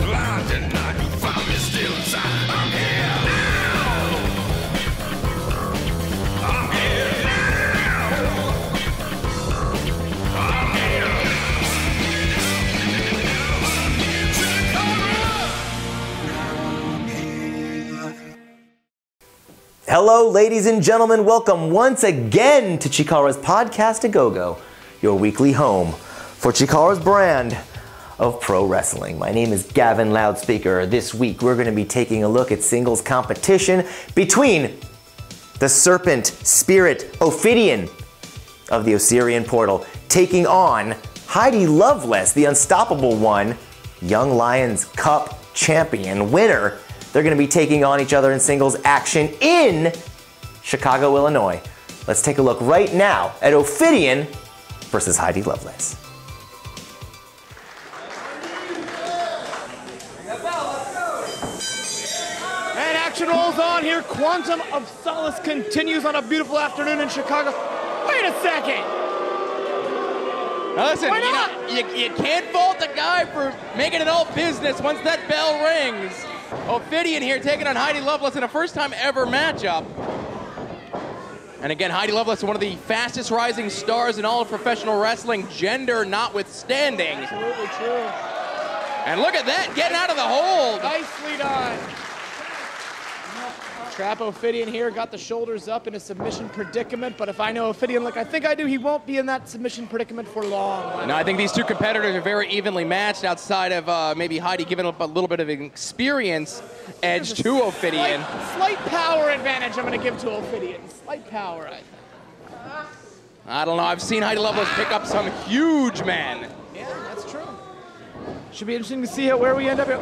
I deny you found me still inside. I'm here now. I'm here now. I'm here. Hello, ladies and gentlemen. Welcome once again to Chikara's Podcast-A-Go-Go, your weekly home for Chikara's brand of pro wrestling. My name is Gavin Loudspeaker. This week, we're going to be taking a look at singles competition between the Serpent Spirit Ophidian of the Osirian Portal taking on Heidi Lovelace, the Unstoppable One, Young Lions Cup champion winner. They're going to be taking on each other in singles action in Chicago, Illinois. Let's take a look right now at Ophidian versus Heidi Lovelace. And action rolls on here. Quantum of Solace continues on a beautiful afternoon in Chicago. Wait a second. Now listen, Why not? you can't fault the guy for making it all business once that bell rings. Ophidian here taking on Heidi Lovelace in a first-time ever matchup. And again, Heidi Lovelace, one of the fastest rising stars in all of professional wrestling, gender notwithstanding. Absolutely true. And look at that, getting out of the hold. Nicely done. Trap Ophidian here, got the shoulders up in a submission predicament, but if I know Ophidian like I think I do, he won't be in that submission predicament for long. No, I think these two competitors are very evenly matched outside of maybe Heidi giving up a little bit of an experience edge to Ophidian. Slight power advantage I'm going to give to Ophidian. Slight power. I don't know, I've seen Heidi Lovelace pick up some huge men. Yeah, that's true. Should be interesting to see where we end up here.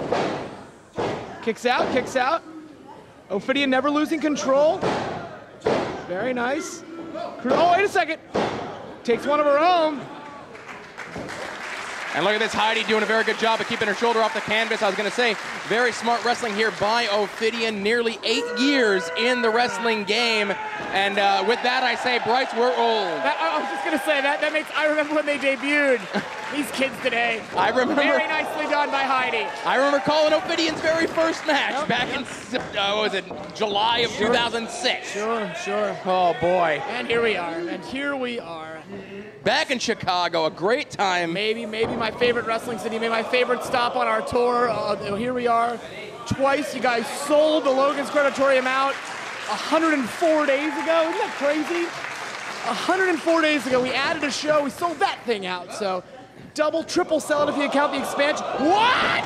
Kicks out, kicks out. Ophidian never losing control. Very nice. Oh, wait a second. Takes one of her own. And look at this, Heidi doing a very good job of keeping her shoulder off the canvas. I was going to say, very smart wrestling here by Ophidian. Nearly 8 years in the wrestling game. And with that, I say, Bryce, we're old. I was just going to say, that makes, I remember when they debuted. These kids today. I remember. Very nicely done by Heidi. I remember calling Ophidian's very first match back in, what was it, July of 2006. Sure. Oh, boy. And here we are. Back in Chicago, a great time. Maybe my favorite wrestling city, maybe my favorite stop on our tour. Here we are. Twice you guys sold the Logan's Crematorium out 104 days ago. Isn't that crazy? 104 days ago, we added a show. We sold that thing out. So double, triple sell it if you count the expansion. What?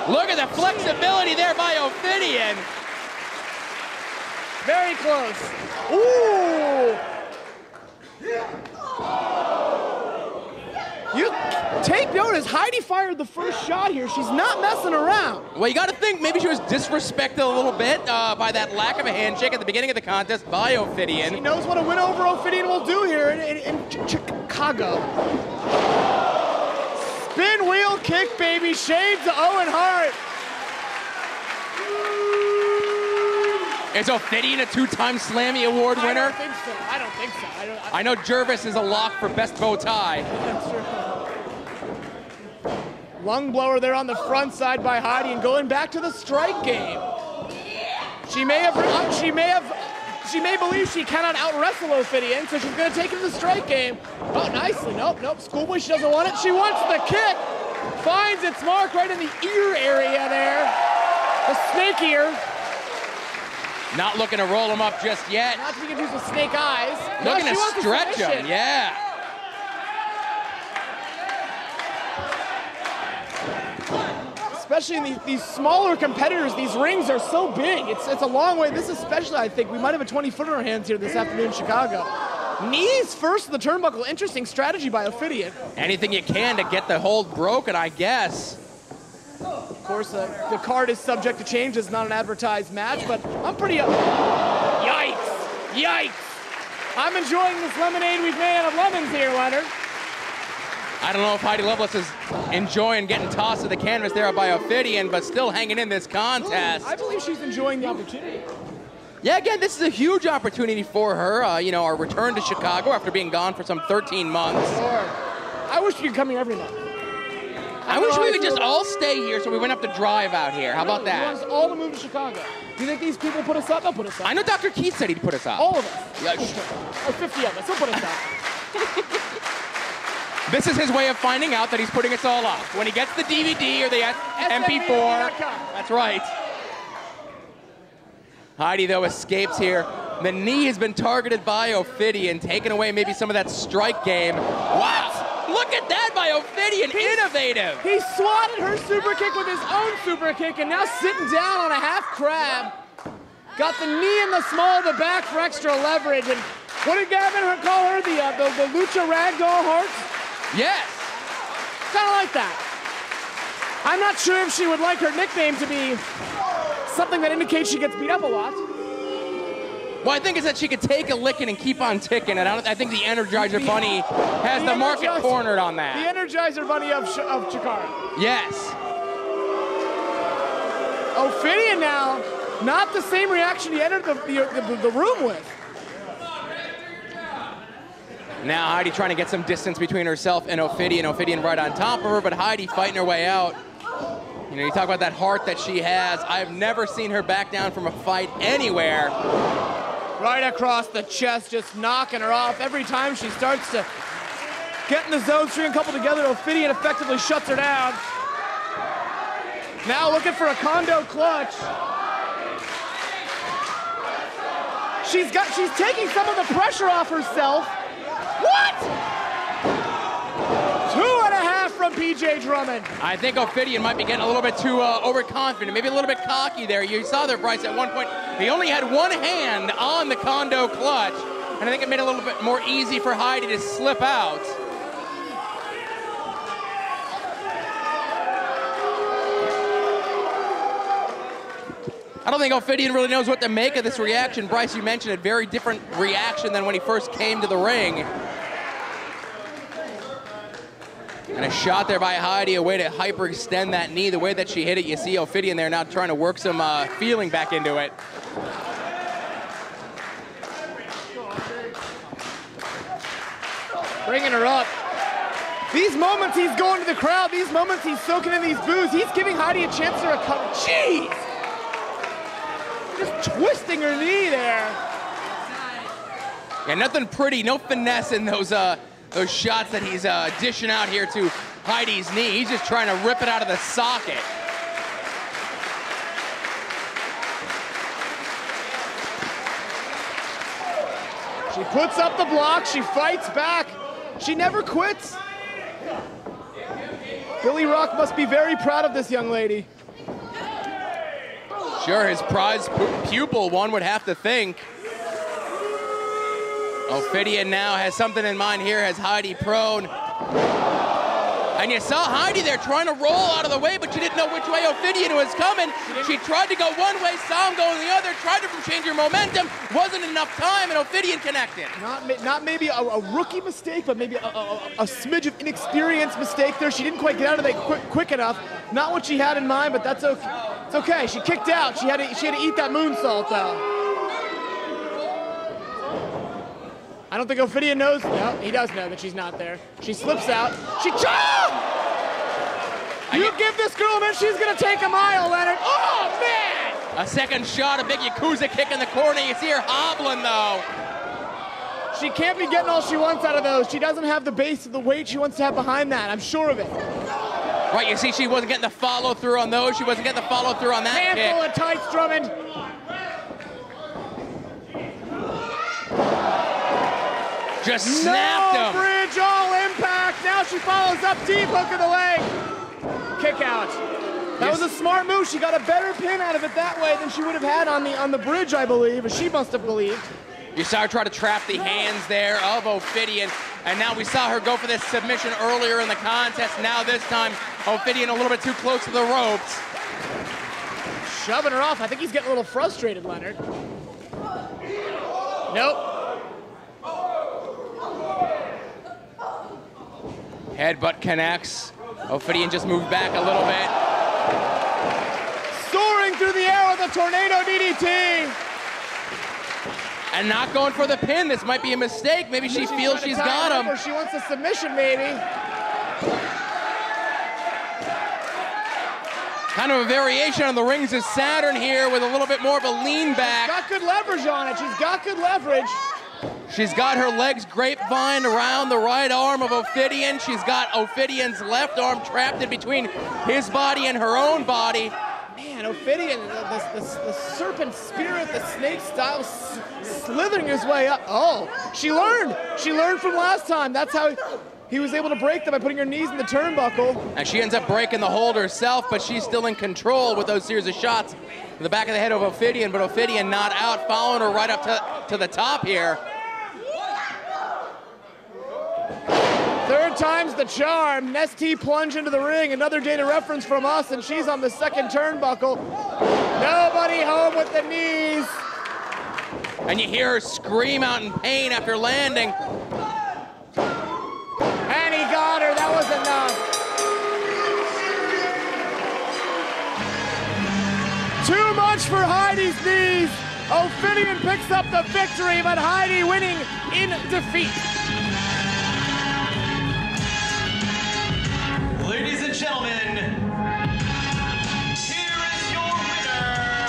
Look at the flexibility there by Ophidian. Very close. Ooh. You take notice, Heidi fired the first shot here. She's not messing around. Well, you got to think maybe she was disrespected a little bit by that lack of a handshake at the beginning of the contest by Ophidian. She knows what a win over Ophidian will do here in Chicago. Spin wheel kick, baby. Shades of Owen Hart. Is Ophidian a two-time Slammy Award winner? I don't think so. I know Jervis is a lock for best bow tie. That's true. Lung blower there on the front side by Heidi, and going back to the strike game. She may believe she cannot out-wrestle Ophidian, so she's going to take it to the strike game. Oh, nicely. Nope. Schoolboy, she doesn't want it. She wants the kick. Finds its mark right in the ear area there. The snake ear. Not looking to roll him up just yet. Not to be confused with snake eyes. Looking to stretch him, yeah. Especially in these smaller competitors, these rings are so big. It's a long way. This especially, I think, we might have a 20-footer in our hands here this afternoon in Chicago. Knees first to the turnbuckle. Interesting strategy by Ophidian. Anything you can to get the hold broken, I guess. Of course, the card is subject to change. It's not an advertised match, but I'm pretty... Yikes! I'm enjoying this lemonade we've made out of lemons here, Leonard. I don't know if Heidi Lovelace is enjoying getting tossed to the canvas there by Ophidian, but still hanging in this contest. I believe she's enjoying the opportunity. Yeah, again, this is a huge opportunity for her. You know, our return to Chicago after being gone for some 13 months. Sure. I wish you could come here every month. I wish we would just all stay here so we wouldn't have to drive out here. How about He that? wants us all to move to Chicago. Do you think these people put us up? They'll put us up. I know Dr. Keith said he'd put us up. All of us. Yeah, Or 50 of us. They'll put us up. This is his way of finding out that he's putting us all up. When he gets the DVD or the MP4. That's right. Heidi, though, escapes here. The knee has been targeted by Ophidian, taking away maybe some of that strike game. Wow! Look at that by Ophidian, innovative! He swatted her super kick with his own super kick and now sitting down on a half crab. Got the knee in the small of the back for extra leverage. And what did Gavin call her? The Lucha Ragdoll Hearts? Yes! Kind of like that. I'm not sure if she would like her nickname to be something that indicates she gets beat up a lot. Well, I think it's that she could take a licking and keep on ticking, and I think the Energizer Bunny has the market cornered on that. The Energizer Bunny of Chikara. Yes. Ophidian now, not the same reaction he entered the room with. Now Heidi trying to get some distance between herself and Ophidian. Ophidian right on top of her, but Heidi fighting her way out. You know, you talk about that heart that she has. I've never seen her back down from a fight anywhere. Right across the chest, just knocking her off. Every time she starts to get in the zone, string a couple together, Ophidian effectively shuts her down. Now looking for a condo clutch. She's taking some of the pressure off herself. What? 2.5 from PJ Drummond. I think Ophidian might be getting a little bit too overconfident, maybe a little bit cocky there. You saw there, Bryce, at one point, he only had one hand on the condo clutch, and I think it made it a little bit more easy for Heidi to slip out. I don't think Ophidian really knows what to make of this reaction. Bryce, you mentioned a very different reaction than when he first came to the ring. And a shot there by Heidi, a way to hyperextend that knee. The way that she hit it, you see Ophidian there now trying to work some feeling back into it. Bringing her up. These moments he's going to the crowd, these moments he's soaking in these boos, he's giving Heidi a chance to recover. Jeez! Just twisting her knee there. Yeah, nothing pretty, no finesse in those shots that he's dishing out here to Heidi's knee. He's just trying to rip it out of the socket. She puts up the block, she fights back. She never quits. Billy Rock must be very proud of this young lady. Sure, his prized pupil, one would have to think. Ophidian now has something in mind here, has Heidi prone. And you saw Heidi there trying to roll out of the way, but she didn't know which way Ophidian was coming. She tried to go one way, saw him go the other, tried to change her momentum. Wasn't enough time, and Ophidian connected. Not maybe a rookie mistake, but maybe a smidge of inexperienced mistake there. She didn't quite get out of there quick enough. Not what she had in mind, but that's okay. It's okay. She kicked out. She had to eat that moonsault, though. I don't think Ophidian knows. No, he does know that she's not there. She slips out. She You give this girl a minute, she's gonna take a mile, Leonard. Oh, man! A second shot, a big Yakuza kick in the corner. You see her hobbling, though. She can't be getting all she wants out of those. She doesn't have the base of the weight she wants to have behind that. I'm sure of it. Right, you see she wasn't getting the follow-through on those. She wasn't getting the follow-through on that Handful kick. of tights, Drummond. Just snapped him. Bridge, all impact. Now she follows up deep, hook of the leg. Kick out. That was a smart move. She got a better pin out of it that way than she would have had on the bridge, I believe, or she must have believed. You saw her try to trap the hands there of Ophidian, and now we saw her go for this submission earlier in the contest. Now this time, Ophidian a little bit too close to the ropes. Shoving her off. I think he's getting a little frustrated, Leonard. Nope. Headbutt connects. Ophidian just moved back a little bit. Soaring through the air with a tornado DDT. And not going for the pin. This might be a mistake. Maybe she feels she's got him. Or she wants a submission, maybe. Kind of a variation on the rings of Saturn here with a little bit more of a lean back. Got good leverage on it. She's got good leverage. She's got her legs grapevine around the right arm of Ophidian. She's got Ophidian's left arm trapped in between his body and her own body. Man, Ophidian, the serpent spirit, the snake style, slithering his way up. Oh, she learned. She learned from last time. That's how he was able to break them by putting her knees in the turnbuckle. And she ends up breaking the hold herself, but she's still in control with those series of shots in the back of the head of Ophidian, but Ophidian not out, following her right up to the top here. Third time's the charm. Nesty plunge into the ring. Another data reference from us, and she's on the second turnbuckle. Nobody home with the knees. And you hear her scream out in pain after landing. And he got her. That was enough. Too much for Heidi's knees. Ophidian picks up the victory, but Heidi winning in defeat. Ladies and gentlemen, here is your winner,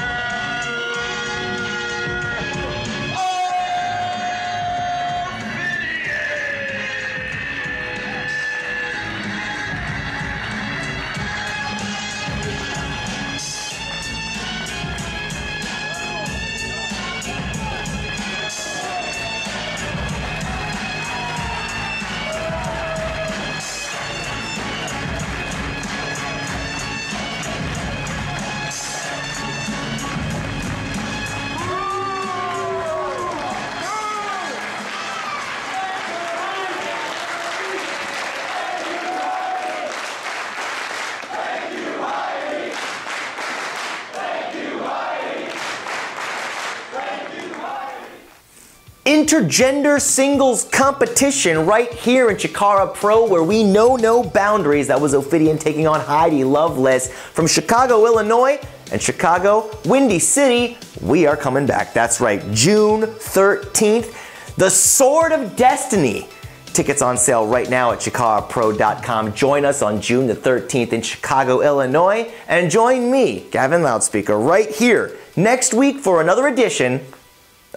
Intergender singles competition right here in CHIKARA Pro, where we know no boundaries. That was Ophidian taking on Heidi Lovelace from Chicago, Illinois, and Chicago, Windy City. We are coming back. That's right, June 13th. The Sword of Destiny. Tickets on sale right now at CHIKARAPro.com. Join us on June the 13th in Chicago, Illinois, and join me, Gavin Loudspeaker, right here next week for another edition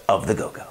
of The Go-Go.